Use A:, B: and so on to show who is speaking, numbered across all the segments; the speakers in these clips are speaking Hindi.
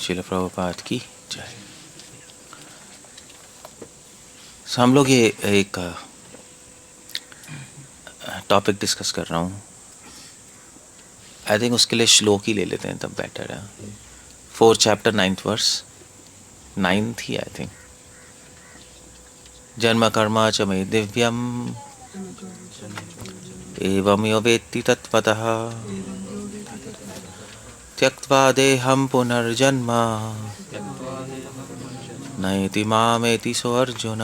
A: श्रील प्रभुपाद की जय। हम लोग ये एक टॉपिक डिस्कस कर रहा हूँ। आई थिंक उसके लिए श्लोक ही ले लेते हैं तब बेटर है। 4 चैप्टर 9th वर्स 9th ही आई थिंक। जन्म कर्मा च मे दिव्यम एवं यो वेत्ति तत्त्वतः त्यक्त्वा देहं पुनर्जन्म नयति मामेति सो अर्जुन।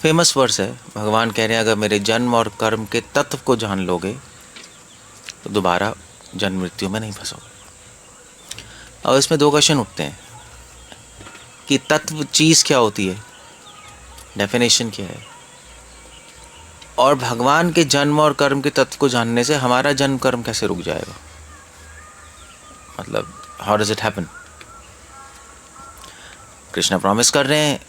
A: फेमस वर्स है। भगवान कह रहे हैं अगर मेरे जन्म और कर्म के तत्व को जान लोगे तो दोबारा जन्म मृत्यु में नहीं फंसोगे। और इसमें 2 क्वेश्चन उठते हैं कि तत्व चीज़ क्या होती है, डेफिनेशन क्या है, और भगवान के जन्म और कर्म के तत्व को जानने से हमारा जन्म कर्म कैसे रुक जाएगा। मतलब how does it happen. Krishna promise कर रहे हैं,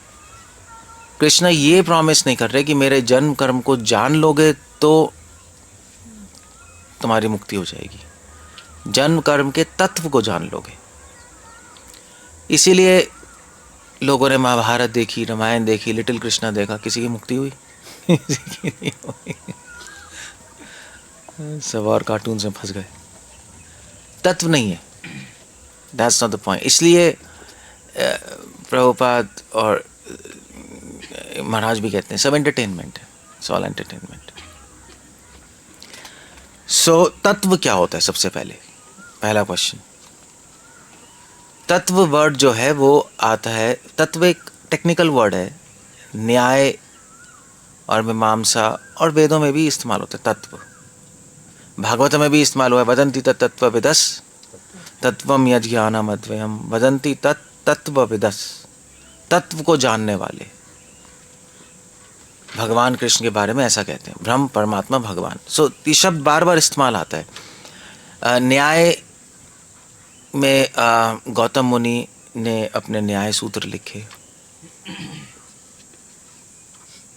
A: कृष्ण ये प्रॉमिस नहीं कर रहे कि मेरे जन्म कर्म को जान लोगे तो तुम्हारी मुक्ति हो जाएगी। जन्म कर्म के तत्व को जान लोगे। इसीलिए लोगों ने महाभारत देखी, रामायण देखी, लिटिल कृष्णा देखा, किसी की मुक्ति हुई? किसी की नहीं हुई। सब और कार्टून में फंस गए। तत्व नहीं है, दैट्स नॉट द पॉइंट। इसलिए प्रभुपाद और महाराज भी कहते हैं सब एंटरटेनमेंट है, ऑल एंटरटेनमेंट। सो तत्व क्या होता है? सबसे पहला क्वेश्चन, तत्व वर्ड जो है वो आता है, तत्व एक टेक्निकल वर्ड है, न्याय और मीमांसा और वेदों में भी इस्तेमाल होता है तत्व। भागवत में भी इस्तेमाल हुआ है, वदन्ति तत्त्वविदस् तत्वम यज्ञानम अद्वयम वदन्ति तत्त्वविदस्। तत्व को जानने वाले भगवान कृष्ण के बारे में ऐसा कहते हैं, ब्रह्म परमात्मा भगवान। सो ये शब्द बार बार इस्तेमाल आता है। न्याय में गौतम मुनि ने अपने न्याय सूत्र लिखे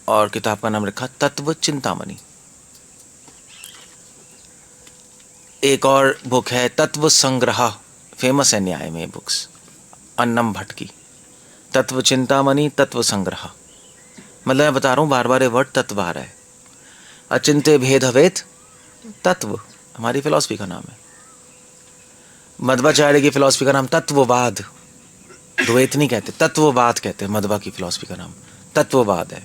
A: और किताब का नाम रखा तत्व चिंतामणि। एक और बुक है तत्व संग्रह, फेमस है न्याय में बुक्स, अन्नम भट्ट की। तत्व चिंतामणि, तत्व संग्रह। मतलब मैं बता रहा हूँ बार बार ये वर्ड तत्व आ रहा है। अचिंत्य भेदभेद तत्व हमारी फिलॉसफी का नाम है। मध्वाचार्य की फिलॉसफी का नाम तत्ववाद। द्वैत नहीं कहते, तत्ववाद कहते हैं। मध्वा की फिलॉसफी का नाम तत्ववाद है।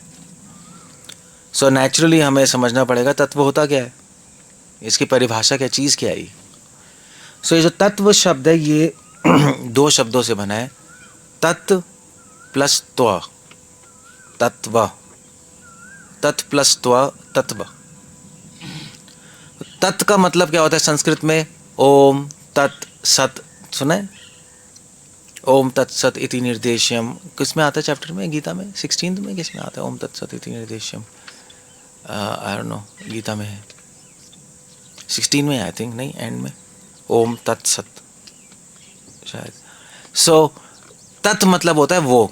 A: सो नेचुरली हमें समझना पड़ेगा तत्व होता क्या है, इसकी परिभाषा क्या, चीज़ क्या है। सो ये जो तत्व शब्द है ये 2 शब्दों से बना है, तत् प्लस त्व। तत्व, तत् प्लस त्व, तत्व। तत् का मतलब क्या होता है संस्कृत में? ओम तत् सत। सुना है? ओम तत्सत इति निर्देश्यम। किसमें आता है चैप्टर में? गीता में 16 में किसमें आता है ओम तत्सत इति निर्देश्यम? आई डोंट नो, गीता में है 16 में आई थिंक, नहीं एंड में ओम तत्सत शायद। सो तत् मतलब होता है वो।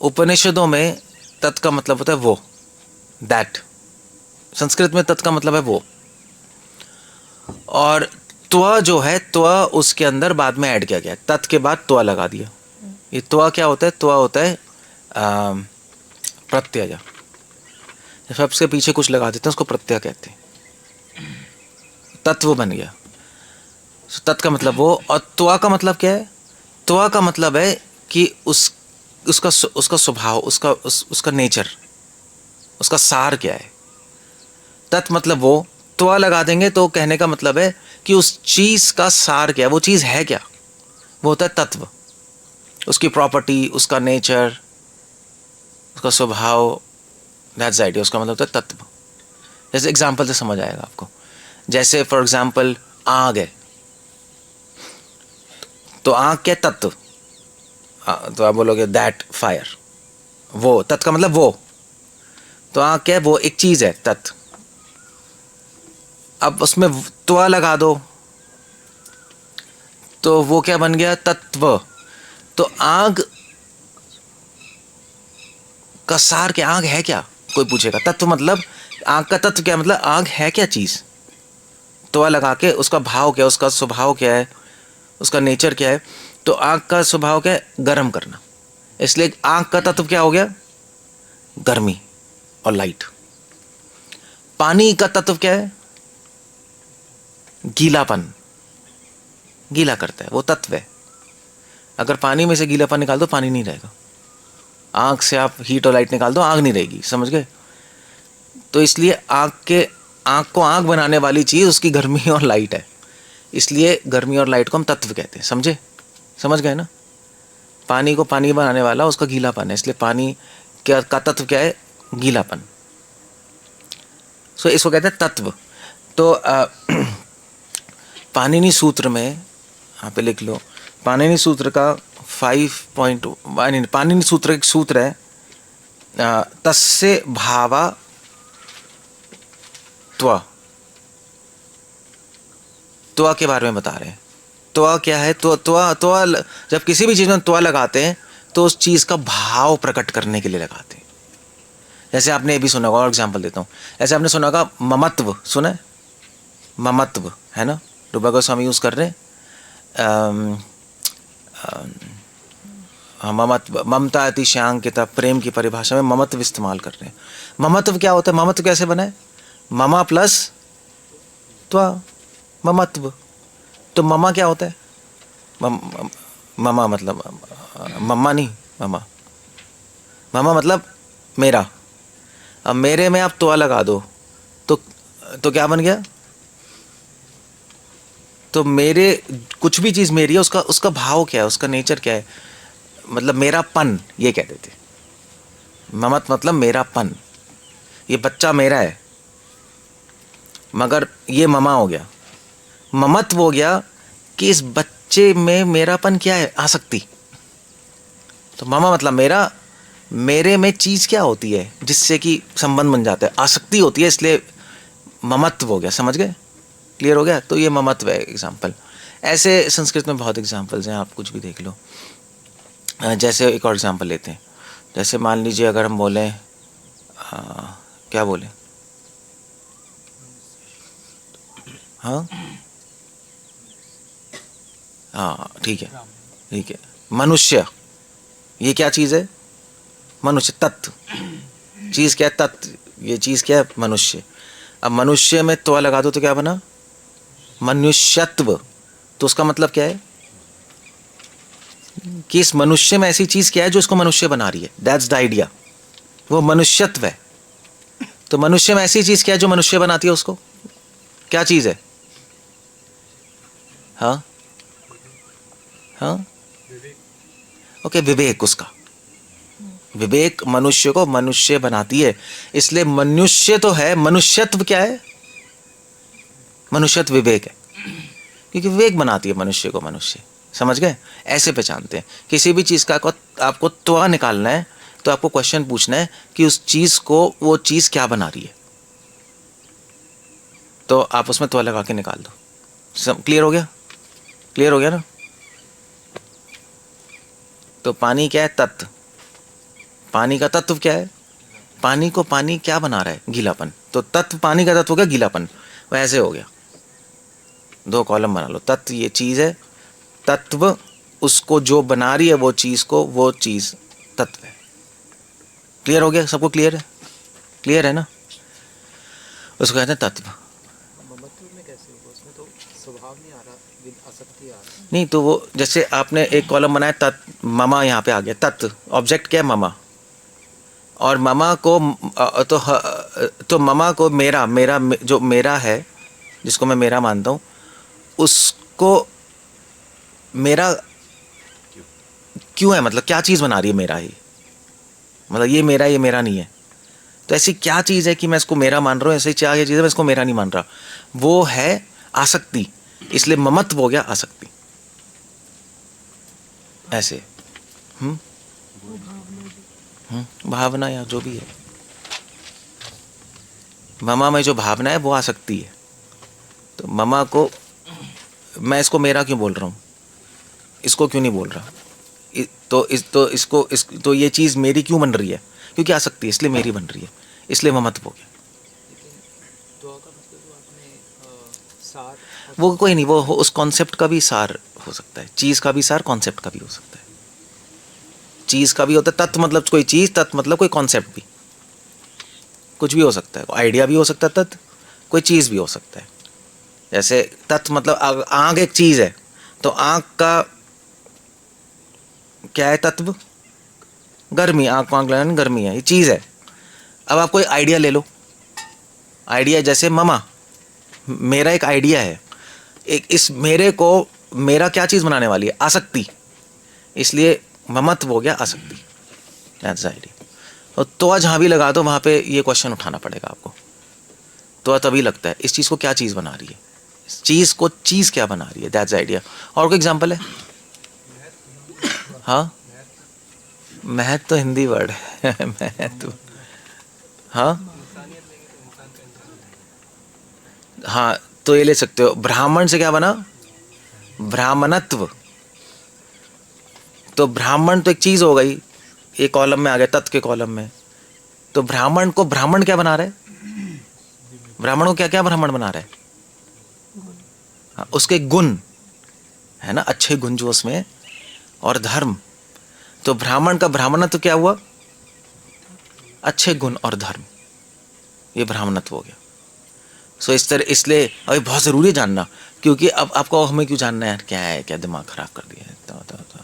A: उपनिषदों में तत् का मतलब होता है वो, दैट। संस्कृत में तत् का मतलब है वो। और त्व जो है, त्व उसके अंदर बाद में ऐड किया गया, तत् के बाद त्व लगा दिया। ये त्व क्या होता है? त्व होता है प्रत्यय। सबसे पीछे कुछ लगा देते हैं उसको प्रत्यय कहते हैं। तत्व बन गया। तत् का मतलब वो। और त्व का मतलब क्या है? त्व का मतलब है कि उसका स्वभाव, उसका नेचर, उसका सार क्या है। तत् मतलब वो, त्व लगा देंगे तो कहने का मतलब है कि उस चीज का सार क्या है, वो चीज है क्या, वो होता है तत्व। उसकी प्रॉपर्टी, उसका नेचर, उसका स्वभाव, दैट्स द आइडिया। उसका मतलब होता है तत्व। जैसे एग्जांपल से समझ आएगा आपको। जैसे फॉर एग्जांपल आग है, तो आग क्या तत्व? तो आप बोलोगे दैट फायर, वो। तत् का मतलब वो। तो आग क्या है? वो एक चीज है, तत्। अब उसमें त्व लगा दो तो वो क्या बन गया? तत्व। तो आग का सार क्या? आग है क्या? कोई पूछेगा। तत्व मतलब आग का तत्व क्या मतलब? आग है क्या चीज? त्वा लगा के उसका भाव क्या है, उसका स्वभाव क्या है, उसका नेचर क्या है। तो आग का स्वभाव क्या है, गर्म करना, इसलिए आग का तत्व क्या हो गया, गर्मी और लाइट। पानी का तत्व क्या है, गीलापन, गीला करता है, वो तत्व है। अगर पानी में से गीलापन निकाल दो पानी नहीं रहेगा, आग से आप हीट और लाइट निकाल दो आग नहीं रहेगी, समझ गए। तो इसलिए आग को आग बनाने वाली चीज उसकी गर्मी और लाइट है, इसलिए गर्मी और लाइट को हम तत्व कहते हैं, समझे, समझ गए ना। पानी को पानी बनाने वाला उसका गीलापन है, इसलिए पानी क्या का तत्व क्या है, गीलापन। सो इसको कहते हैं तत्व। तो पाणिनि सूत्र में यहाँ पे लिख लो, पाणिनि सूत्र का 5 पाणिनि सूत्र एक सूत्र है, तस्य भावा त्वा के बारे में बता रहे हैं। त्वा क्या है, त्वा जब किसी भी चीज में त्वा लगाते हैं तो उस चीज का भाव प्रकट करने के लिए लगाते हैं। जैसे आपने ये भी सुना होगा, और एग्जाम्पल देता हूँ, ऐसे आपने सुना होगा ममत्व, सुना है, ममत्व है ना, रूपा गोस्वामी यूज कर रहे हैं, ममत्व, ममता अतिशयांकिता, प्रेम की परिभाषा में ममत्व इस्तेमाल कर रहे हैं। ममत्व क्या होता है, ममत्व कैसे बना है, ममा प्लस त्वा, ममत्व। तो ममा क्या होता है, ममा मतलब मम्मा नहीं, ममा, ममा मतलब मेरा। अब मेरे में आप त्वा लगा दो तो क्या बन गया, तो मेरे कुछ भी चीज मेरी है, उसका भाव क्या है, उसका नेचर क्या है, मतलब मेरापन, ये कहते थे। ममत मतलब मेरापन, ये बच्चा मेरा है, मगर ये ममा हो गया। ममत्व हो गया कि इस बच्चे में मेरापन क्या है, आसक्ति। तो ममा मतलब मेरा, मेरे में चीज क्या होती है जिससे कि संबंध बन जाता है, आसक्ति होती है, इसलिए ममत्व हो गया, समझ गए, क्लियर हो गया। तो ये ममत्व है एग्जाम्पल। ऐसे संस्कृत में बहुत एग्जाम्पल्स हैं, आप कुछ भी देख लो। जैसे एक और एग्जाम्पल लेते हैं, जैसे मान लीजिए अगर हम बोलें क्या बोले, हाँ हाँ ठीक है, ठीक है, मनुष्य, ये क्या चीज़ है, मनुष्य, तत्व, चीज़ क्या है, तत्व, ये चीज़ क्या है, मनुष्य। अब मनुष्य में त्वा लगा दो तो क्या बना, मनुष्यत्व। तो उसका मतलब क्या है कि इस मनुष्य में ऐसी चीज क्या है जो इसको मनुष्य बना रही है, दैट्स द आइडिया, वो मनुष्यत्व है। तो मनुष्य में ऐसी चीज क्या है जो मनुष्य बनाती है उसको, क्या चीज है, हाँ हाँ ओके, विवेक, उसका विवेक मनुष्य को मनुष्य बनाती है, इसलिए मनुष्य तो है, मनुष्यत्व क्या है, मनुष्यत्व विवेक है, क्योंकि विवेक बनाती है मनुष्य को मनुष्य, समझ गए। ऐसे पहचानते हैं किसी भी चीज़ का आपको त्वा निकालना है तो आपको क्वेश्चन पूछना है कि उस चीज़ को वो चीज़ क्या बना रही है, तो आप उसमें त्वा लगा के निकाल दो। क्लियर हो गया, क्लियर हो गया ना। तो पानी क्या है, तत्व, पानी का तत्व क्या है, पानी को पानी क्या बना रहा है, गीलापन। तो तत्व पानी का तत्व हो गया गीलापन, वो ऐसे हो गया, दो कॉलम बना लो, तत्व ये चीज़ है, तत्व उसको जो बना रही है वो चीज़ को, वो चीज़ तत्व है। क्लियर हो गया, सबको क्लियर है, क्लियर है ना। उसको कहते हैं तत्व।
B: में कैसे होगा, उसमें तो स्वभाव नहीं आ रहा, आसक्ति आ रहा।
A: नहीं तो वो जैसे आपने एक कॉलम बनाया तत्व, ममा यहाँ पे आ गया, तत्व ऑब्जेक्ट क्या है, ममा, और ममा को तो ममा को मेरा, जो मेरा है, जिसको मैं मेरा मानता हूँ, उसको मेरा क्यों है, मतलब क्या चीज़ बना रही है मेरा ही, मतलब ये मेरा नहीं है। तो ऐसी क्या चीज़ है कि मैं इसको मेरा मान रहा हूँ, ऐसी क्या चीज़ है मैं इसको मेरा नहीं मान रहा, वो है आसक्ति, इसलिए ममत्व हो गया आसक्ति। ऐसे भावना या जो भी है, ममा में जो भावना है वो आसक्ति है। तो ममा को मैं इसको मेरा क्यों बोल रहा हूँ, इसको क्यों नहीं बोल रहा, तो ये चीज़ मेरी क्यों बन रही है, क्योंकि आसक्ति है, इसलिए मेरी बन रही है, इसलिए ममत्व हो गया।
B: लेकिन दुआ का मतलब जो आपने सार
A: वो कोई नहीं, वो उस कॉन्सेप्ट का भी सार हो सकता है, चीज़ का भी सार कॉन्सेप्ट का भी हो सकता है। चीज़ का भी होता है, तत्व मतलब कोई चीज़, तत्व मतलब कोई कॉन्सेप्ट भी, कुछ भी हो सकता है, आइडिया भी हो सकता है, तत्व कोई चीज़ भी हो सकता है। जैसे तत्व मतलब आँख एक चीज़ है, तो आँख का क्या है तत्व? गर्मी, आँख को आँख लगाने गर्मी है, ये चीज़ है। अब आप कोई आइडिया ले लो, आइडिया जैसे ममा, मेरा एक आइडिया है, एक इस मेरे को मेरा क्या चीज़ बनाने वाली है? आसक्ति, इसलिए ममत्व हो गया आसक्ति, दैट्स आइडिया। और तो जहाँ भी लगा दो वहाँ पे ये क्वेश्चन उठाना पड़ेगा आपको, तो तभी लगता है इस चीज़ को क्या चीज़ बना रही है, इस चीज़ को चीज़ क्या बना रही है, दैट्स आइडिया। और कोई एग्जाम्पल है? हाँ, महत्व तो हिंदी वर्ड है महत्व, हाँ हाँ, तो ये ले सकते हो, ब्राह्मण से क्या बना? ब्राह्मणत्व। तो ब्राह्मण तो एक चीज हो गई, एक कॉलम में आ गया, तत्व के कॉलम में। तो ब्राह्मण को ब्राह्मण क्या बना रहा है? ब्राह्मण को क्या क्या ब्राह्मण बना रहा है? हाँ, उसके गुण है ना, अच्छे गुण जो उसमें, और धर्म। तो ब्राह्मण का ब्राह्मणत्व क्या हुआ? अच्छे गुण और धर्म, ये ब्राह्मणत्व हो गया। सो इस तरह, इसलिए अभी बहुत ज़रूरी है जानना, क्योंकि अब आपको हमें क्यों जानना है, क्या है, क्या दिमाग खराब कर दिया है, तो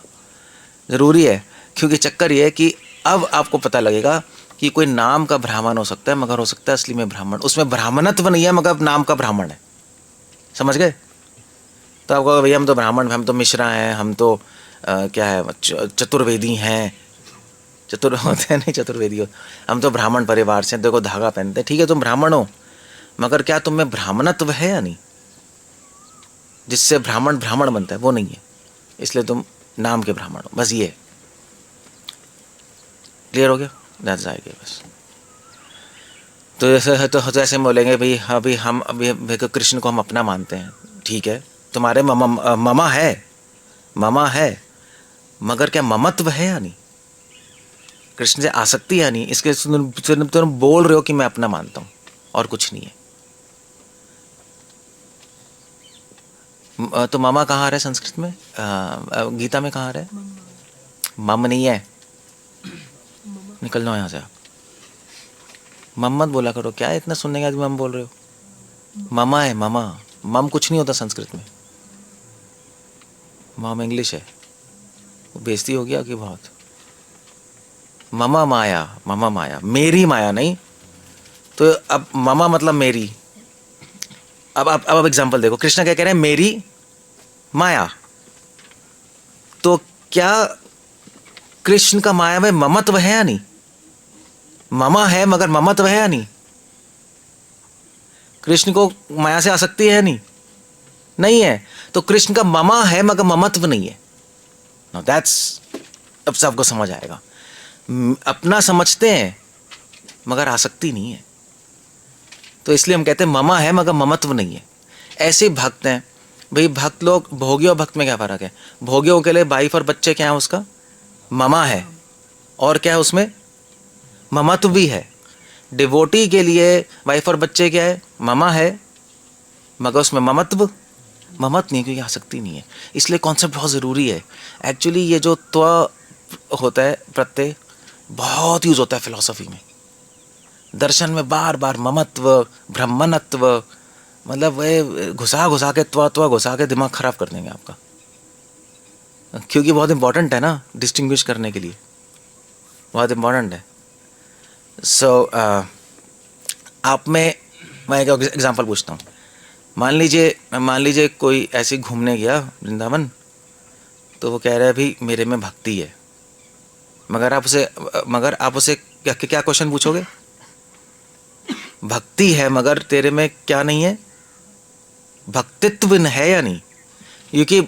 A: ज़रूरी है, क्योंकि चक्कर ये है कि अब आपको पता लगेगा कि कोई नाम का ब्राह्मण हो सकता है, मगर हो सकता है असली में ब्राह्मण, उसमें ब्राह्मणत्व नहीं है मगर नाम का ब्राह्मण है। समझ गए? तो आपको भैया हम तो ब्राह्मण, हम तो मिश्रा हैं, हम तो क्या है, चतुर्वेदी हैं, चतुर होते हैं नहीं, चतुर्वेदी हो, हम तो ब्राह्मण परिवार से, देखो धागा पहनते हैं, ठीक है तुम ब्राह्मण हो, मगर क्या तुम में ब्राह्मणत्व है या नहीं, जिससे ब्राह्मण ब्राह्मण बनता है, वो नहीं है, इसलिए तुम नाम के ब्राह्मण हो, बस ये। क्लियर हो गया? दैट्स आएगा बस। तो जैसे है, तो ऐसे बोलेंगे भाई अभी हम अभी कृष्ण को हम अपना मानते हैं, ठीक है, तुम्हारे ममा है, ममा है, मगर क्या ममत्व है या नहीं, कृष्ण से आसक्ति या नहीं, इसके तुम बोल रहे हो कि मैं अपना मानता हूं और कुछ नहीं है। तो मामा कहाँ आ रहा है संस्कृत में, गीता में कहाँ आ रहा है? मम नहीं है, निकल जाओ यहाँ से आप, मम मत बोला करो, क्या है इतना सुनने के बाद मम बोल रहे हो? ममा है, ममा, मम कुछ नहीं होता संस्कृत में, मम इंग्लिश है, वो बेइज्जती हो गया कि बहुत। ममा माया, ममा माया, मेरी माया नहीं, तो अब ममा मतलब मेरी। अब एग्जांपल देखो, कृष्ण क्या कह रहे हैं, मेरी माया, तो क्या कृष्ण का माया में ममत्व है या नहीं? ममा है मगर ममत्व है या नहीं? कृष्ण को माया से आसक्ति है नहीं? नहीं है। तो कृष्ण का ममा है मगर ममत्व नहीं है। नाउ दैट्स, अब सबको समझ आएगा, अपना समझते हैं मगर आसक्ति नहीं है, तो इसलिए हम कहते हैं ममा है मगर ममत्व नहीं है। ऐसे भक्त हैं भाई, भक्त लोग, भोगी और भक्त में क्या फर्क है? भोगियों के लिए वाइफ और बच्चे क्या है, उसका ममा है, और क्या है उसमें ममत्व भी है। डिवोटी के लिए वाइफ और बच्चे क्या है, ममा है, मगर उसमें ममत्व नहीं, क्योंकि आसक्ति नहीं है। इसलिए कॉन्सेप्ट बहुत ज़रूरी है। एक्चुअली ये जो त्व होता है, प्रत्यय, बहुत यूज होता है फिलॉसफी में, दर्शन में बार बार ममत्व, ब्रह्मणत्व, मतलब वह घुसा के त्व घुसा के दिमाग खराब कर देंगे आपका, क्योंकि बहुत इंपॉर्टेंट है ना, डिस्टिंग्विश करने के लिए बहुत इंपॉर्टेंट है। सो आप में मैं एक एग्जांपल पूछता हूँ, मान लीजिए कोई ऐसे घूमने गया वृंदावन, तो वो कह रहा है भाई मेरे में भक्ति है, मगर आप उसे क्या क्वेश्चन पूछोगे? भक्ति है मगर तेरे में क्या नहीं है, भक्तित्व है या नहीं? क्योंकि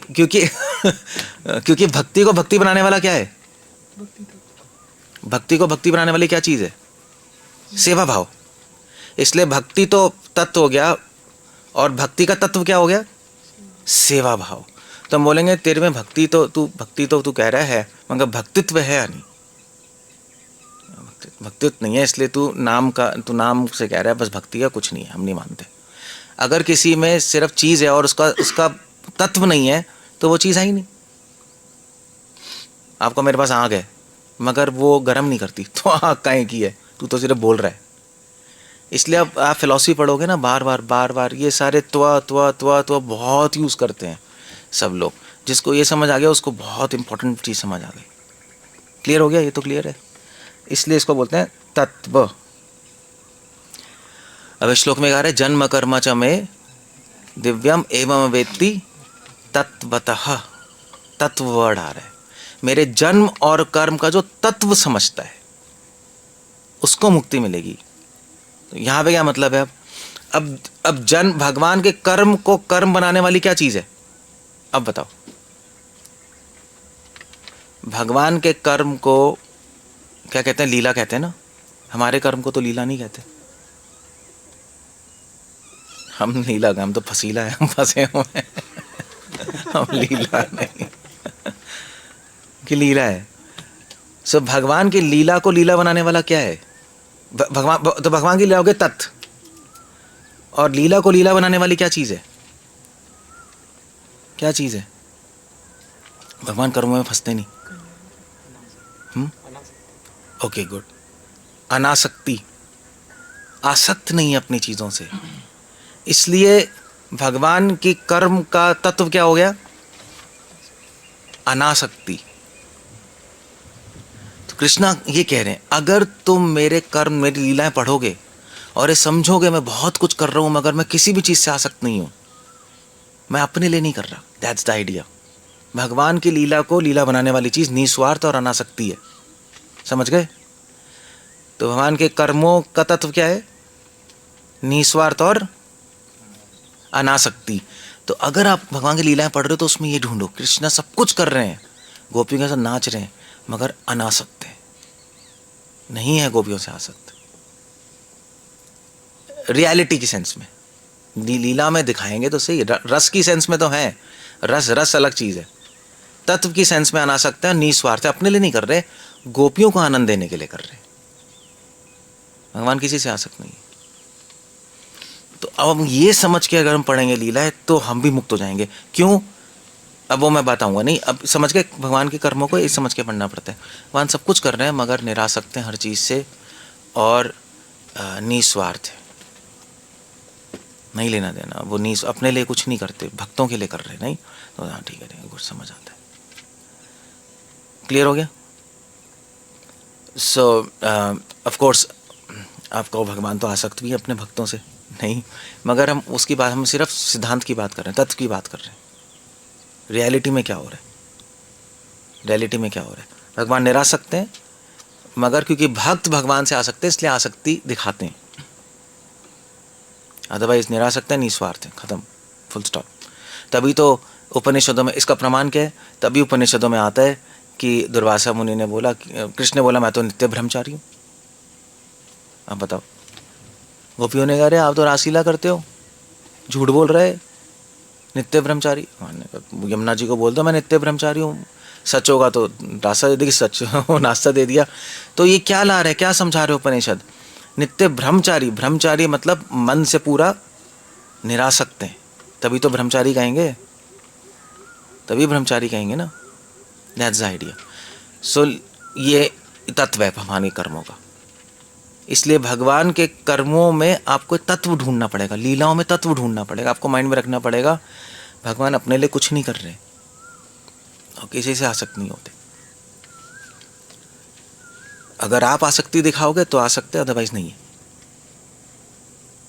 A: क्योंकि भक्ति को भक्ति बनाने वाला क्या है? भक्ति को भक्ति बनाने वाली क्या चीज है? सेवा भाव। इसलिए भक्ति तो तत्व हो गया, और भक्ति का तत्व क्या हो गया? सेवा भाव। तो हम बोलेंगे तेरे में भक्ति तो तू कह रहा है, मगर भक्तित्व है या नहीं? भक्तित्व नहीं है, इसलिए तू नाम से कह रहा है बस भक्ति का, कुछ नहीं है, हम नहीं मानते। अगर किसी में सिर्फ चीज़ है और उसका उसका तत्व नहीं है तो वो चीज़ है ही नहीं। आपको मेरे पास आग है मगर वो गर्म नहीं करती तो आग काहे की है, तू तो सिर्फ बोल रहा है। इसलिए अब आप फिलॉसफी पढ़ोगे ना, बार बार ये सारे त्वा बहुत यूज़ करते हैं सब लोग। जिसको ये समझ आ गया उसको बहुत इंपॉर्टेंट चीज़ समझ आ गई। क्लियर हो गया? ये तो क्लियर है। इसलिए इसको बोलते हैं तत्व। अब श्लोक में कह रहे जन्म कर्म च मे दिव्यम एवं वेत्ति तत्वतः। तत्व वर्ड आ रहा है। मेरे जन्म और कर्म का जो तत्व समझता है उसको मुक्ति मिलेगी। तो यहां पे क्या मतलब है? अब जन्म, भगवान के कर्म को कर्म बनाने वाली क्या चीज है? अब बताओ। भगवान के कर्म को क्या कहते हैं? लीला कहते हैं ना। हमारे कर्म को तो लीला नहीं कहते। हम लीला, हम तो फसीला है, हम फंसे हुए हैं। हम लीला नहीं कि लीला है। सो भगवान की लीला को लीला बनाने वाला क्या है? भगवान। तो भगवान की लीला हो गई तत्व, और लीला को लीला बनाने वाली क्या चीज है? क्या चीज है? भगवान कर्मों में फंसते नहीं। Okay good. अनासक्ति, आसक्त नहीं है अपनी चीजों से। इसलिए भगवान की कर्म का तत्व क्या हो गया? अनासक्ति। तो कृष्णा ये कह रहे हैं अगर तुम मेरे कर्म, मेरी लीलाएं पढ़ोगे और ये समझोगे मैं बहुत कुछ कर रहा हूं मगर मैं किसी भी चीज से आसक्त नहीं हूं, मैं अपने लिए नहीं कर रहा। That's the idea. भगवान की लीला को लीला बनाने वाली चीज निस्वार्थ और अनासक्ति है। समझ गए? तो भगवान के कर्मों का तत्व क्या है? निस्वार्थ और अनासक्ति। तो अगर आप भगवान की लीलाएं पढ़ रहे हो तो उसमें ये ढूंढो, कृष्णा सब कुछ कर रहे हैं, गोपियों के साथ नाच रहे हैं मगर अनासक्त है, नहीं है गोपियों से आसक्त। रियलिटी की सेंस में लीला में दिखाएंगे तो सही, रस की सेंस में तो है, रस अलग चीज है। तत्व की सेंस में अनासक्त है, निस्वार्थ है, अपने लिए नहीं कर रहे, गोपियों को आनंद देने के लिए कर रहे। भगवान किसी से आसक्त नहीं है। तो अब हम ये समझ के अगर हम पढ़ेंगे लीला है तो हम भी मुक्त हो जाएंगे। क्यों? अब वो मैं बताऊंगा नहीं। अब समझ के भगवान के कर्मों को इस समझ के पढ़ना पड़ता है। भगवान सब कुछ कर रहे हैं मगर निरासक्त हैं हर चीज से और निस्वार्थ है, नहीं लेना देना। वो अपने लिए कुछ नहीं करते, भक्तों के लिए कर रहे नहीं। तो हाँ ठीक है, कुछ समझ आता है। क्लियर हो गया? सो ऑफ कोर्स आप कहो भगवान तो आसक्त भी है अपने भक्तों से, नहीं, मगर हम उसकी बात, हम सिर्फ सिद्धांत की बात कर रहे हैं, तत्व की बात कर रहे हैं। रियलिटी में क्या हो रहा है? रियलिटी में क्या हो रहा है? भगवान निरासक्त हैं मगर क्योंकि भक्त भगवान से आसक्त है इसलिए आसक्ति दिखाते हैं, अदरवाइज निरासक्त है, निस्वार्थ है, खत्म, फुल स्टॉप। तभी तो उपनिषदों में इसका प्रमाण क्या है? तभी उपनिषदों में आता है कि दुर्वासा मुनि ने बोला, कृष्ण ने बोला मैं तो नित्य ब्रह्मचारी हूँ। अब बताओ, गोपियों ने कहा अरे आप तो रासलीला करते हो, झूठ बोल रहे, नित्य ब्रह्मचारी। यमुना जी को बोल दो मैं नित्य ब्रह्मचारी हूँ, सच होगा तो रास्ता दे देगी, सच हो नाश्ता दे दिया। तो ये क्या ला रहे, क्या समझा रहे हो उपनिषद? नित्य ब्रह्मचारी, ब्रह्मचारी मतलब मन से पूरा निरासक्त है, तभी तो ब्रह्मचारी कहेंगे, तभी ब्रह्मचारी कहेंगे ना। That's the idea. सो ये तत्व है भगवान के कर्मों का। इसलिए भगवान के कर्मों में आपको तत्व ढूंढना पड़ेगा, लीलाओं में तत्व ढूंढना पड़ेगा। आपको माइंड में रखना पड़ेगा भगवान अपने लिए कुछ नहीं कर रहे और किसी से आसक्त नहीं होते। अगर आप आसक्ति दिखाओगे तो आसक्त है, अदरवाइज नहीं है।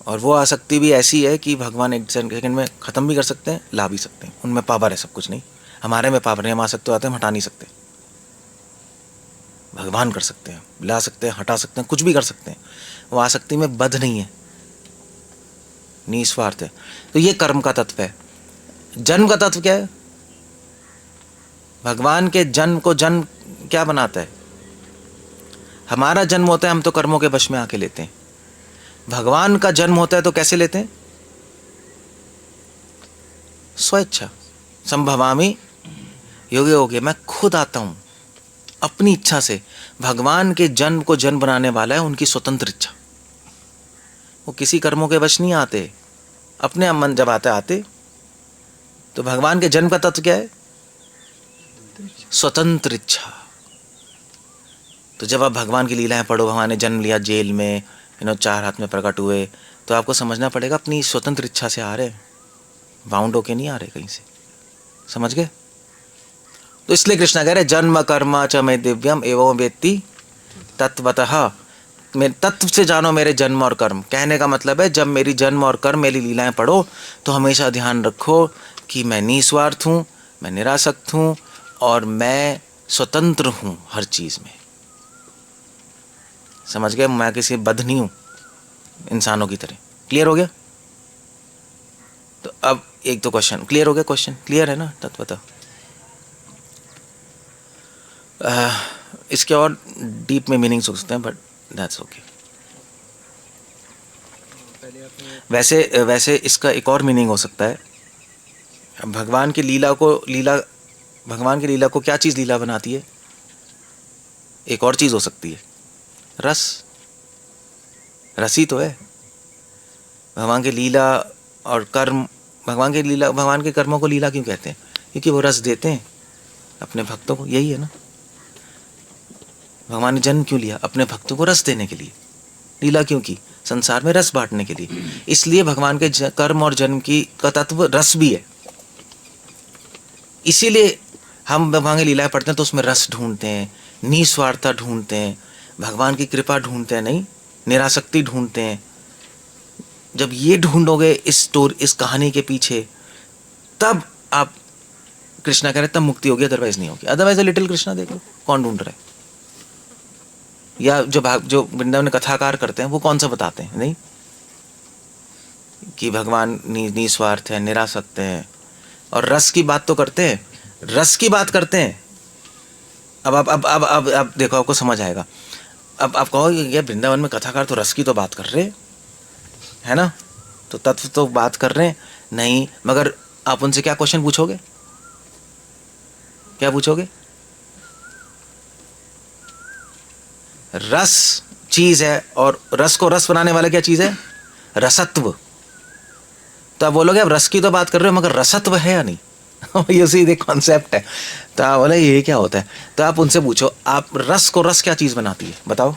A: और वो आसक्ति भी ऐसी है कि भगवान एक सेकंड में खत्म भी कर सकते हैं, ला भी सकते हैं, उनमें पावर है, सब कुछ नहीं। हमारे में पावर नहीं, हम आसक्त आते हैं, हम हटा नहीं सकते। भगवान कर सकते हैं, ला सकते हैं, हटा सकते हैं, कुछ भी कर सकते हैं। वो आसक्ति में बद्ध नहीं है, निस्वार्थ है। तो ये कर्म का तत्व है। जन्म का तत्व क्या है? भगवान के जन्म को जन्म क्या बनाता है? हमारा जन्म होता है, हम तो कर्मों के वश में आके लेते हैं। भगवान का जन्म होता है तो कैसे लेते हैं? स्वेच्छा। संभवामि योगे योगे, मैं खुद आता हूं अपनी इच्छा से। भगवान के जन्म को जन्म बनाने वाला है उनकी स्वतंत्र इच्छा। वो किसी कर्मों के वश नहीं आते, अपने मन जब आते तो भगवान के जन्म का तत्व क्या है? स्वतंत्र इच्छा। तो जब आप भगवान की लीलाएं पढ़ो, भगवान ने जन्म लिया जेल में, 4 हाथ में प्रकट हुए, तो आपको समझना पड़ेगा अपनी स्वतंत्र इच्छा से आ रहे, बाउंड होके नहीं आ रहे कहीं से। समझ गए? तो इसलिए कृष्णा कह रहे जन्म कर्म च मे दिव्यम एवं वेत्ति तत्वतः, मेरे तत्व से जानो मेरे जन्म और कर्म। कहने का मतलब है जब मेरी जन्म और कर्म, मेरी लीलाएं पढ़ो तो हमेशा ध्यान रखो कि मैं निस्वार्थ हूँ, मैं निरासक्त हूँ और मैं स्वतंत्र हूँ हर चीज में। समझ गए? मैं किसी बद्ध नहीं हूँ इंसानों की तरह। क्लियर हो गया? तो अब एक तो क्वेश्चन क्लियर हो गया। क्वेश्चन क्लियर है ना? तत्वतः इसके और डीप में मीनिंग सोचते हैं, बट दैट्स ओके।
B: पहले आपने
A: वैसे इसका एक और मीनिंग हो सकता है, भगवान की लीला को क्या चीज लीला बनाती है? एक और चीज हो सकती है, रस। रस ही तो है भगवान की लीला और कर्म। भगवान के कर्मों को लीला क्यों कहते हैं? क्योंकि वो रस देते हैं अपने भक्तों को। यही है ना, भगवान ने जन्म क्यों लिया? अपने भक्तों को रस देने के लिए। लीला क्यों की? संसार में रस बांटने के लिए। इसलिए भगवान के कर्म और जन्म की का तत्व रस भी है। इसीलिए हम भगवान की लीलाएं पढ़ते हैं तो उसमें रस ढूंढते हैं, निस्वार्थता ढूंढते हैं, भगवान की कृपा ढूंढते हैं, नहीं निरासक्ति ढूंढते हैं। जब ये ढूंढोगे इस कहानी के पीछे, तब आप कृष्णा कह रहे तब मुक्ति होगी, अदरवाइज नहीं होगी। अदरवाइज लिटिल कृष्णा देख लो, कौन ढूंढ रहा है? या जो वृंदावन में कथाकार करते हैं वो कौन सा बताते हैं? नहीं कि भगवान निस्वार्थ है, निरासक्त है, और रस की बात तो करते हैं, रस की बात करते हैं। अब देखो, आपको समझ आएगा। अब आप कहो ये वृंदावन में कथाकार तो रस की तो बात कर रहे है ना, तो तत्व तो बात कर रहे हैं नहीं, मगर आप उनसे क्या क्वेश्चन पूछोगे? क्या पूछोगे? रस चीज है, और रस को रस बनाने वाला क्या चीज है? रसत्व। तो आप बोलोगे अब रस की तो बात कर रहे हो मगर रसत्व है या नहीं? ये सीधे कॉन्सेप्ट है। तो आप बोले ये क्या होता है? तो आप उनसे पूछो, आप रस को रस क्या चीज बनाती है बताओ?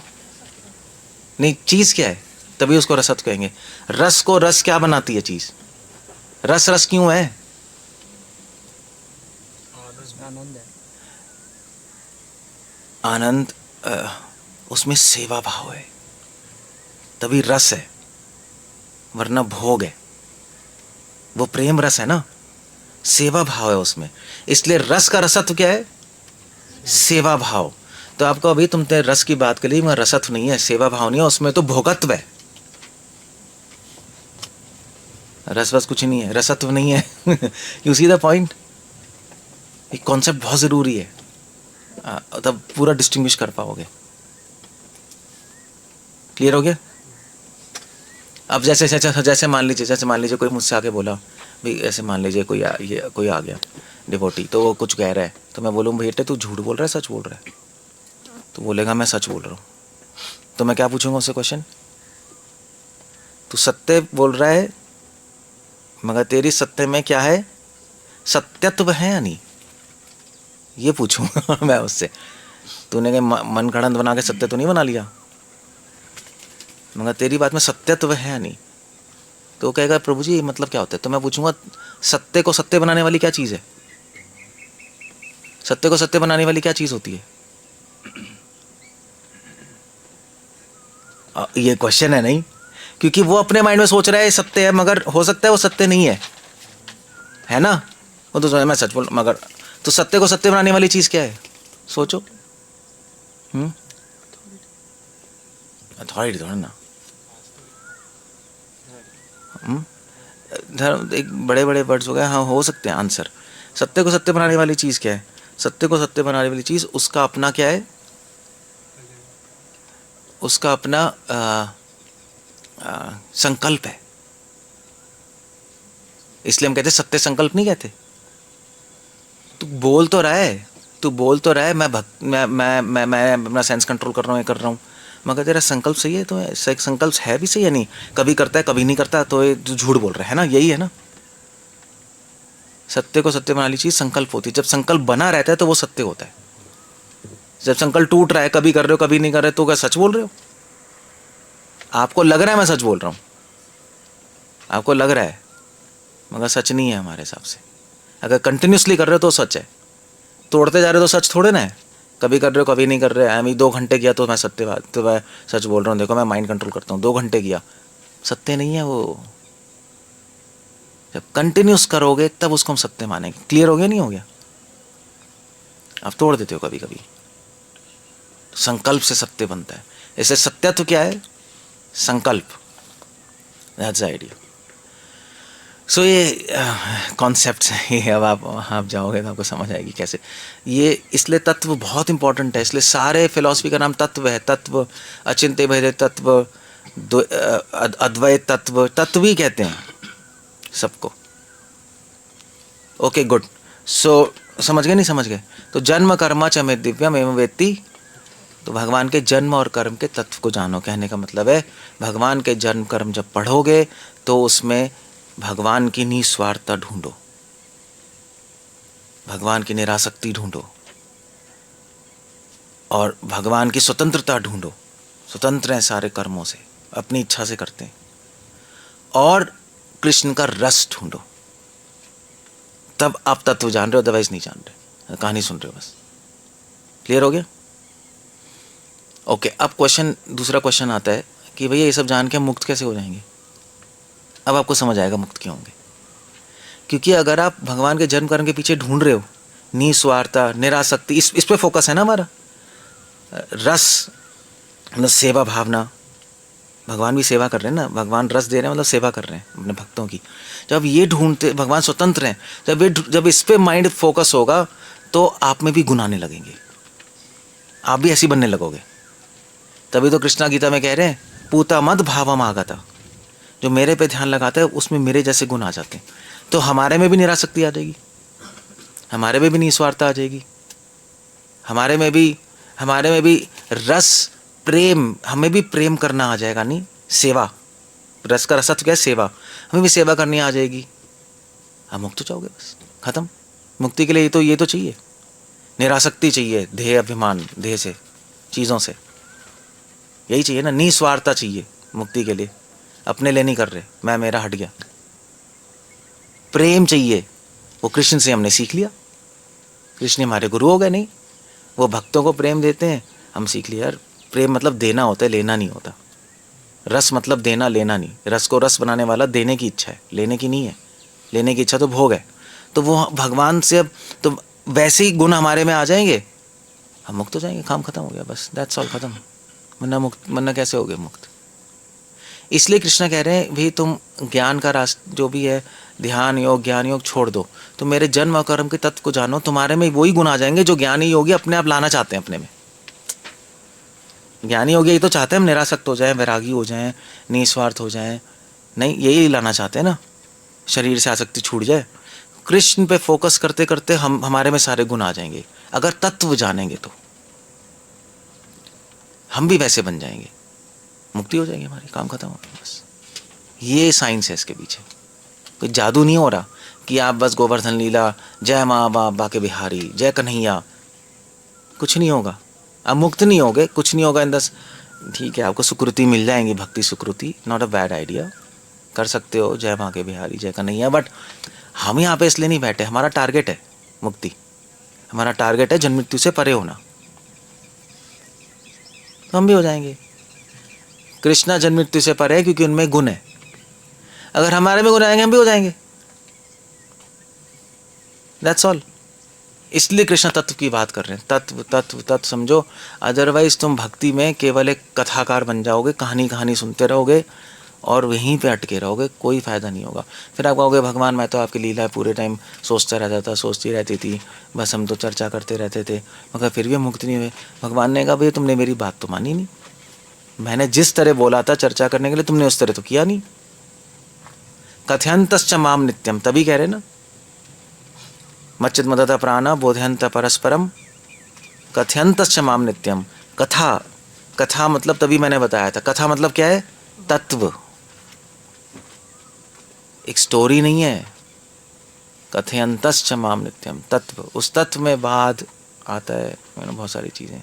A: नहीं, चीज क्या है? तभी उसको रसत्व कहेंगे। रस को रस क्या बनाती है चीज? रस रस क्यों है?
B: आनंद है।
A: आनंद, उसमें सेवा भाव है, तभी रस है, वरना भोग है। वो प्रेम रस है ना, सेवा भाव है उसमें, इसलिए रस का रसत्व क्या है? सेवा भाव। तो आपको अभी तुमने रस की बात करी, मगर रसत्व नहीं है, सेवा भाव नहीं है, उसमें तो भोगत्व है। रस बस कुछ नहीं है, रसत्व नहीं है। You see the point? ये कॉन्सेप्ट बहुत जरूरी है, तब पूरा डिस्टिंग्विश कर पाओगे। क्लियर हो गया? अब जैसे मान लीजिए कोई मुझसे आके बोला, भाई ऐसे मान लीजिए कोई आ गया डिवोटी, तो वो कुछ कह रहा है, तो मैं बोलूँ बेटे तू झूठ बोल रहा है सच बोल रहा है? तो बोलेगा मैं सच बोल रहा हूँ। तो मैं क्या पूछूंगा उससे क्वेश्चन? तू सत्य बोल रहा है मगर तेरी सत्य में क्या है? सत्यत्व है या नहीं? ये पूछूंगा मैं उससे। तूने क्या मन गढ़ंत बना के सत्य तो नहीं बना लिया, मगर तेरी बात में सत्यत्व है या नहीं? तो कहेगा प्रभु जी मतलब क्या होता है? तो मैं पूछूंगा सत्य को सत्य बनाने वाली क्या चीज है? सत्य को सत्य बनाने वाली क्या चीज होती है? ये क्वेश्चन है नहीं, क्योंकि वो अपने माइंड में सोच रहा है सत्य है, मगर हो सकता है वो सत्य नहीं है ना? वो तो मैं सच बोल, मगर तो सत्य को सत्य बनाने वाली चीज क्या है? सोचो। अथॉरिटी थोड़ा ना, धर्म एक बड़े बड़े वर्ड्स हो गए। हाँ, हो सकते हैं आंसर। सत्य को सत्य बनाने वाली चीज क्या है? सत्य को सत्य बनाने वाली चीज उसका अपना क्या है? उसका अपना संकल्प है। इसलिए हम कहते सत्य संकल्प नहीं कहते। तू बोल तो रहा है मैं अपना सेंस कंट्रोल कर रहा हूँ, ये कर रहा हूँ, मगर तेरा संकल्प सही है, तो संकल्प है भी सही है नहीं, कभी करता है कभी नहीं करता, तो ये झूठ बोल रहा है ना, यही है ना। सत्य को सत्य बनाने वाली चीज संकल्प होती है। जब संकल्प बना रहता है तो वो सत्य होता है। जब संकल्प टूट रहा है, कभी कर रहे हो कभी नहीं कर रहे, तो क्या सच बोल रहे हो? आपको लग रहा है मैं सच बोल रहा हूं, आपको लग रहा है, मगर सच नहीं है हमारे हिसाब से। अगर कंटिन्यूसली कर रहे हो तो सच है, तोड़ते जा रहे हो तो सच थोड़े ना है। कभी कर रहे हो कभी नहीं कर रहे, मैं 2 घंटे किया तो मैं सत्य बात, तो मैं सच बोल रहा हूँ, देखो मैं माइंड कंट्रोल करता हूँ, 2 घंटे किया, सत्य नहीं है वो। जब कंटिन्यूस करोगे तब उसको हम सत्य मानेंगे। क्लियर हो गया नहीं हो गया? आप तोड़ देते हो कभी कभी, संकल्प से सत्य बनता है। ऐसे सत्य तो क्या है? संकल्प। That's the idea. सो ये कॉन्सेप्ट है, ये अब आप जाओगे तो आपको समझ आएगी कैसे ये। इसलिए तत्व बहुत इंपॉर्टेंट है, इसलिए सारे फिलॉसफी का नाम तत्व है। तत्व, अचिंत्य भेद तत्व, अद्वैत तत्व, तत्व ही कहते हैं सबको। Okay good. सो समझ गए नहीं समझ गए? तो जन्म कर्म च मे दिव्यम एवं वेत्ति, तो भगवान के जन्म और कर्म के तत्व को जानो। कहने का मतलब है भगवान के जन्म कर्म जब पढ़ोगे तो उसमें भगवान की निस्वार्थता ढूंढो, भगवान की निरासक्ति ढूंढो, और भगवान की स्वतंत्रता ढूंढो। स्वतंत्र हैं सारे कर्मों से, अपनी इच्छा से करते हैं। और कृष्ण का रस ढूंढो, तब आप तत्व जान रहे हो, अदरवाइज नहीं जान रहे, कहानी सुन रहे हो बस। क्लियर हो गया? ओके। अब क्वेश्चन, दूसरा क्वेश्चन आता है कि भैया ये सब जान के हम मुक्त कैसे हो जाएंगे? अब आपको समझ आएगा मुक्त क्यों होंगे। क्योंकि अगर आप भगवान के जन्म कर्म के पीछे ढूंढ रहे हो, निस्वार्थता, निरासक्ति, इस पे फोकस है ना हमारा। रस मतलब सेवा भावना, भगवान भी सेवा कर रहे हैं ना, भगवान रस दे रहे हैं मतलब सेवा कर रहे हैं अपने भक्तों की। जब ये ढूंढते, भगवान स्वतंत्र हैं, जब इस पे माइंड फोकस होगा तो आप में भी गुण आने लगेंगे, आप भी ऐसी बनने लगोगे। तभी तो कृष्णा गीता में कह रहे हैं पूता मद भावम आगता, जो मेरे पे ध्यान लगाता है उसमें मेरे जैसे गुण आ जाते हैं। तो हमारे में भी निरासक्ति आ जाएगी, हमारे में भी निस्वार्थता आ जाएगी, हमारे में भी रस, प्रेम, हमें भी प्रेम करना आ जाएगा। नहीं, सेवा, रस का रसत्व क्या है? सेवा। हमें भी सेवा करनी आ जाएगी, हम मुक्त हो जाओगे, बस खत्म। मुक्ति के लिए ये तो चाहिए, निरासक्ति चाहिए, ध्येय अभिमान, ध्येय से, चीज़ों से, यही चाहिए ना। निस्वार्थता चाहिए मुक्ति के लिए, अपने लिए नहीं कर रहे, मैं मेरा हट गया। प्रेम चाहिए, वो कृष्ण से हमने सीख लिया, कृष्ण हमारे गुरु हो गए। नहीं, वो भक्तों को प्रेम देते हैं, हम सीख लिया। यार प्रेम मतलब देना होता है, लेना नहीं होता। रस मतलब देना, लेना नहीं। रस को रस बनाने वाला देने की इच्छा है, लेने की नहीं है। लेने की इच्छा तो भोग है। तो वो भगवान से अब तो वैसे ही गुण हमारे में आ जाएंगे, हम मुक्त हो जाएंगे, काम खत्म हो गया, बस दैट्स ऑल, खत्म। वरना कैसे हो गए मुक्त? इसलिए कृष्ण कह रहे हैं भाई तुम ज्ञान का रास्ता जो भी है, ध्यान योग, ज्ञान योग छोड़ दो, तो मेरे जन्म और कर्म के तत्व को जानो, तुम्हारे में वही गुण आ जाएंगे जो ज्ञानी योगी अपने आप लाना चाहते हैं अपने में। ज्ञानी योगी ये तो चाहते हैं हम निरासक्त हो जाएं, वैरागी हो जाएं, निस्वार्थ हो जाएं। नहीं, यही लाना चाहते हैं ना, शरीर से आसक्ति छूट जाए। कृष्ण पे फोकस करते करते हमारे में सारे गुण आ जाएंगे। अगर तत्व जानेंगे तो हम भी वैसे बन जाएंगे, मुक्ति हो जाएगी हमारी, काम खत्म हो गया, बस। ये साइंस है इसके पीछे, कोई जादू नहीं हो रहा कि आप बस गोवर्धन लीला, जय माँ बाप बाके बिहारी, जय कन्हैया, कुछ नहीं होगा, आप मुक्त नहीं होगे, कुछ नहीं होगा इन दस। ठीक है, आपको सुकृति मिल जाएंगी, भक्ति सुकृति, नॉट अ बैड आइडिया, कर सकते हो जय माँ के बिहारी, जय कन्हैया। बट हम यहाँ पे इसलिए नहीं बैठे, हमारा टारगेट है मुक्ति, हमारा टारगेट है जन्म मृत्यु से परे होना, तो हम भी हो जाएंगे। कृष्णा जन्म मृत्यु से परे है क्योंकि उनमें गुण है, अगर हमारे में गुण आएंगे हम भी हो जाएंगे, दैट्स ऑल। इसलिए कृष्ण तत्व की बात कर रहे हैं, तत्व तत्व तत्व समझो। अदरवाइज तुम भक्ति में केवल एक कथाकार बन जाओगे, कहानी सुनते रहोगे और वहीं पे अटके रहोगे, कोई फायदा नहीं होगा। फिर आप कहोगे भगवान मैं तो आपकी लीला पूरे टाइम सोचता रहता था, सोचती रहती थी, बस हम तो चर्चा करते रहते थे, मगर फिर भी मुक्त नहीं हुए। भगवान ने कहा भैया तुमने मेरी बात तो मानी नहीं, मैंने जिस तरह बोला था चर्चा करने के लिए तुमने उस तरह तो किया नहीं। कथयंतश्च माम नित्यम, तभी कह रहे ना, मच्चित मदता प्राणा बोधयंत परस्परम, कथयंतश्च माम नित्यम। कथा कथा मतलब तभी मैंने बताया था, कथा मतलब क्या है? तत्व, एक स्टोरी नहीं है। कथयंतश्च माम नित्यम, तत्व, उस तत्व में बाद आता है बहुत सारी चीजें,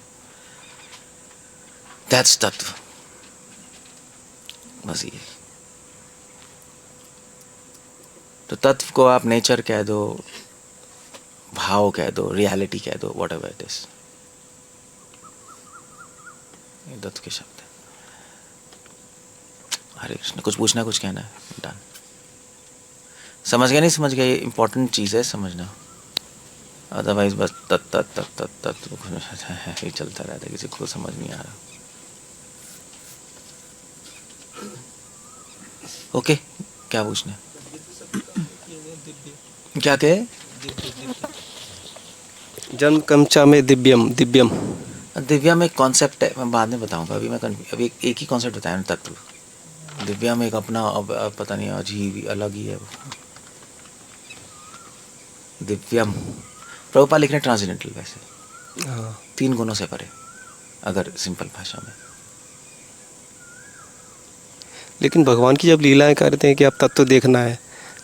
A: दैट्स तत्व, बस ये। तो तत्व को आप नेचर कह दो, भाव कह दो, रियलिटी कह दो, वॉट एवर इट इज, ये तत्व के शब्द है। हरे कृष्ण। कुछ पूछना, कुछ कहना है? डन। समझ गया? नहीं समझ गया? ये इंपॉर्टेंट चीज़ है समझना, अदरवाइज बस तत् तत् तत् तत् तत् ये चलता रहता है, किसी को समझ नहीं आ रहा। ओके, क्या पूछना है? क्या कहे?
C: जन्म कंचा में दिव्यम, दिव्यम
A: दिव्या में एक कॉन्सेप्ट है, मैं बाद में बताऊंगा, अभी मैं अभी एक ही कॉन्सेप्ट बताया ना, तत्व। दिव्या में एक अपना अब पता नहीं अजीब अलग ही है वो। दिव्यम प्रभुपाद लिख रहे हैं ट्रांसजेंडल, वैसे
C: हाँ।
A: 3 गुणों से परे, अगर सिंपल भाषा में।
C: लेकिन भगवान की जब लीलाएं करते हैं कि आप तत्व देखना है,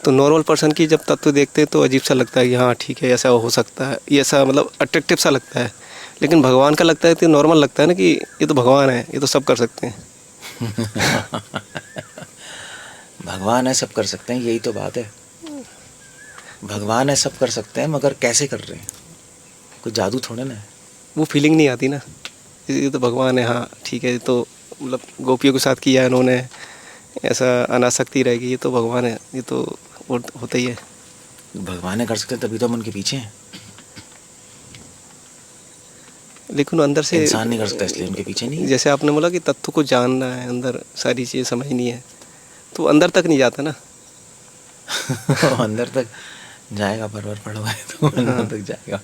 C: तो नॉर्मल पर्सन की जब तत्व देखते हैं तो अजीब सा लगता है कि हाँ ठीक है, ऐसा हो सकता है, ये ऐसा मतलब अट्रैक्टिव सा लगता है। लेकिन भगवान का लगता है तो नॉर्मल लगता है ना, कि ये तो भगवान है, ये तो सब कर सकते हैं।
A: भगवान है, सब कर सकते हैं, यही तो बात है। भगवान है, सब कर सकते हैं, मगर कैसे कर रहे हैं? कोई जादू थोड़े ना है।
C: वो फीलिंग नहीं आती ना, ये तो भगवान है, हाँ ठीक है, ये तो मतलब गोपियों के साथ किया है इन्होंने, ऐसा अनासक्ति रहेगी, ये तो भगवान है, ये तो होता ही है।
A: भगवान है कर सकते हैं, तभी तो हम उनके पीछे हैं।
C: लेकिन अंदर से
A: इंसान नहीं कर सकता, इसलिए उनके पीछे नहीं है।
C: जैसे आपने बोला कि तत्व को जानना है, अंदर सारी चीज़ें समझनी है, तो अंदर तक नहीं जाता ना।
A: अंदर तक जाएगा, परवर पढ़वाए तो अंदर तक जाएगा।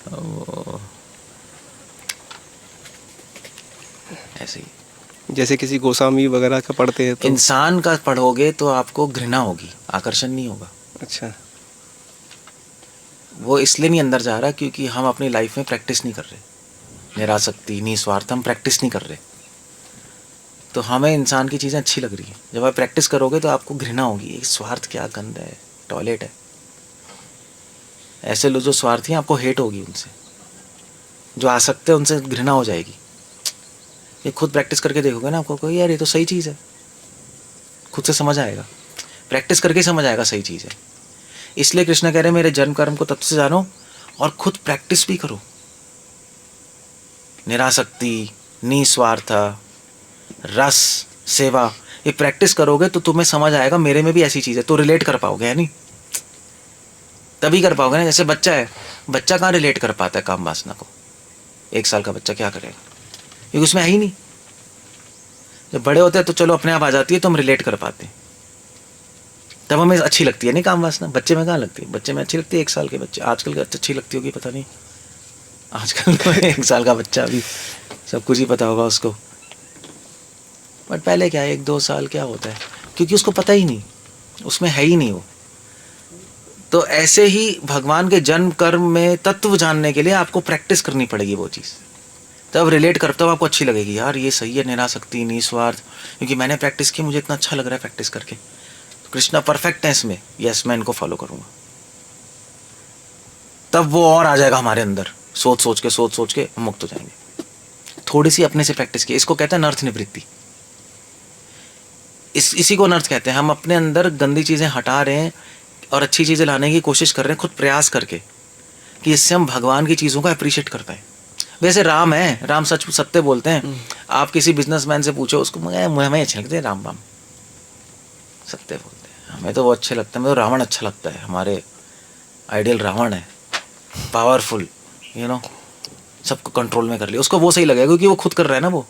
A: वो ऐसे ही
C: जैसे किसी गोस्वामी वगैरह का पढ़ते हैं तो।
A: इंसान का पढ़ोगे तो आपको घृणा होगी, आकर्षण नहीं होगा।
C: अच्छा।
A: वो इसलिए नहीं अंदर जा रहा क्योंकि हम अपनी लाइफ में प्रैक्टिस नहीं कर रहे, निरासक्ति, निस्वार्थ, हम प्रैक्टिस नहीं कर रहे। तो हमें इंसान की चीज़ें अच्छी लग रही हैं, जब आप प्रैक्टिस करोगे तो आपको घृणा होगी, एक स्वार्थ क्या गंद है, टॉयलेट है। ऐसे लोग जो स्वार्थी हैं, आपको हेट होगी उनसे। जो आसक्त है उनसे घृणा हो जाएगी। ये खुद प्रैक्टिस करके देखोगे ना, आपको कोई यार ये तो सही चीज़ है, खुद से समझ आएगा, प्रैक्टिस करके समझ आएगा सही चीज़ है। इसलिए कृष्ण कह रहे हैं मेरे जन्म कर्म को तत्व से जानो और खुद प्रैक्टिस भी करो। निरासक्ति, निस्वार्थ, रस, सेवा, ये प्रैक्टिस करोगे तो तुम्हें समझ आएगा मेरे में भी ऐसी चीज़ है, तो रिलेट कर पाओगे, है नहीं? तभी कर पाओगे ना। जैसे बच्चा है, बच्चा कहाँ रिलेट कर पाता है काम वासना को? 1 साल का बच्चा क्या करेगा, क्योंकि उसमें है ही नहीं। जब बड़े होते हैं तो चलो अपने आप आ जाती है, तो हम रिलेट कर पाते हैं, तब हमें अच्छी लगती है नहीं काम वासना। बच्चे में कहाँ लगती है? बच्चे में अच्छी लगती है 1 साल के बच्चे, आजकल के अच्छी लगती होगी पता नहीं, आजकल तो 1 साल का बच्चा भी सब कुछ ही पता होगा उसको। बट पहले क्या 1-2 साल क्या होता है, क्योंकि उसको पता ही नहीं, उसमें है ही नहीं वो। तो ऐसे ही भगवान के जन्म कर्म में तत्व जानने के लिए आपको प्रैक्टिस करनी पड़ेगी वो चीज़, तब रिलेट करते हो आपको अच्छी लगेगी, यार ये सही है, निरासक्ति, निस्वार्थ, क्योंकि मैंने प्रैक्टिस की, मुझे इतना अच्छा लग रहा है प्रैक्टिस करके, तो कृष्णा परफेक्ट है इसमें, यस मैं इनको फॉलो करूँगा। तब वो और आ जाएगा हमारे अंदर, सोच सोच के हम मुक्त हो जाएंगे। थोड़ी सी अपने से प्रैक्टिस की, इसको कहते हैं नर्थ निवृत्ति। इसी को नर्थ कहते हैं। हम अपने अंदर गंदी चीज़ें हटा रहे हैं और अच्छी चीज़ें लाने की कोशिश कर रहे हैं, खुद प्रयास करके, कि इससे हम भगवान की चीज़ों को अप्रिशिएट कर पाए। वैसे राम है, राम सच सत्य बोलते हैं। आप किसी बिजनेसमैन से पूछो उसको, हमें अच्छे लगते हैं राम बाम, सत्य बोलते हैं, हमें तो वो अच्छे लगते हैं, हमें तो रावण अच्छा लगता है, हमारे आइडियल रावण है, पावरफुल, सबको कंट्रोल में कर लिया, उसको वो सही लगेगा क्योंकि वो खुद कर रहा है ना। वो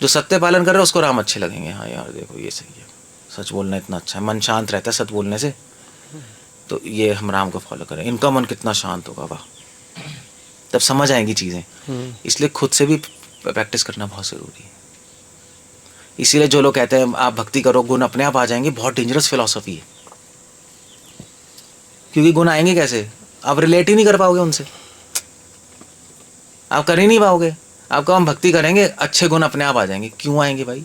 A: जो सत्य पालन कर रहे हैं उसको राम अच्छे लगेंगे, हाँ यार देखो ये सही है, सच बोलना इतना अच्छा है, मन शांत रहता है सच बोलने से, तो ये हम राम को फॉलो करें, इनका मन कितना शांत होगा, वाह, तब समझ आएंगी चीज़ें। इसलिए खुद से भी प्रैक्टिस करना बहुत ज़रूरी है। इसीलिए जो लोग कहते हैं आप भक्ति करो गुण अपने आप आ जाएंगे, बहुत डेंजरस फिलॉसफी है, क्योंकि गुण आएंगे कैसे? आप रिलेट ही नहीं कर पाओगे उनसे, आप कर ही नहीं पाओगे। आपको हम भक्ति करेंगे, अच्छे गुण अपने आप आ जाएंगे। क्यों आएंगे भाई?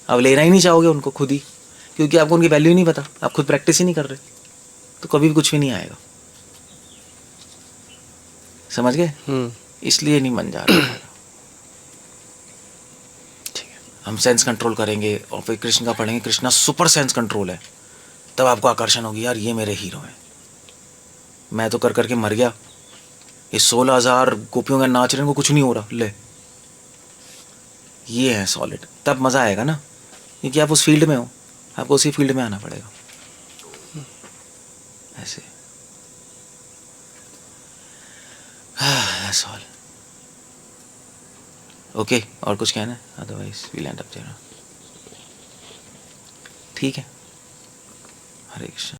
A: आप लेना ही नहीं चाहोगे उनको खुद ही, क्योंकि आपको उनकी वैल्यू ही नहीं पता, आप खुद प्रैक्टिस ही नहीं कर रहे, तो कभी भी कुछ भी नहीं आएगा। समझ गए? इसलिए नहीं मन जा रहा हमारा। हम सेंस कंट्रोल करेंगे और फिर कृष्ण का पढ़ेंगे, कृष्णा सुपर सेंस कंट्रोल है, तब आपको आकर्षण होगी, यार ये मेरे हीरो हैं। मैं तो कर करके मर गया, ये 16,000 गोपियों का नाच रहे हैं, को कुछ नहीं हो रहा, ले ये है सॉलिड। तब मज़ा आएगा ना, क्योंकि आप उस फील्ड में हो, आपको उसी फील्ड में आना पड़ेगा। ऐसे that's all. ओके, और कुछ कहना है? Otherwise we land up there. ठीक है, हरे कृष्ण।